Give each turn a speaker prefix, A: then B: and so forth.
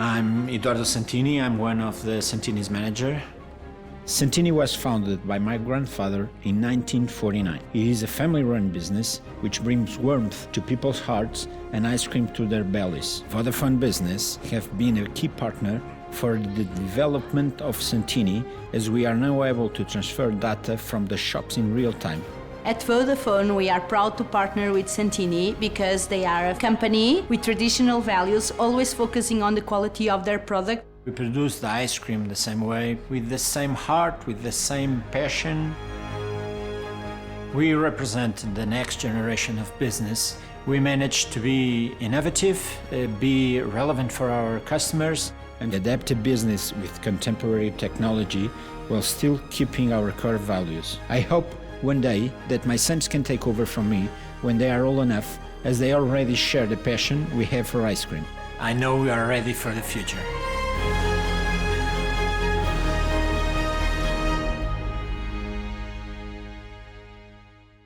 A: I'm Eduardo Santini. I'm one of the Santini's manager. Santini was founded by my grandfather in 1949. It is a family-run business which brings warmth to people's hearts and ice cream to their bellies. Vodafone Business have been a key partner for the development of Santini, as we are now able to transfer data from the shops in real time.
B: At Vodafone, we are proud to partner with Santini because they are a company with traditional values, always focusing on the quality of their product.
A: We produce the ice cream the same way, with the same heart, with the same passion. We represent the next generation of business. We manage to be innovative, be relevant for our customers, and adapt a business with contemporary technology while still keeping our core values. I hope one day that my sons can take over from me when they are old enough, as they already share the passion we have for ice cream. I know we are ready for the future.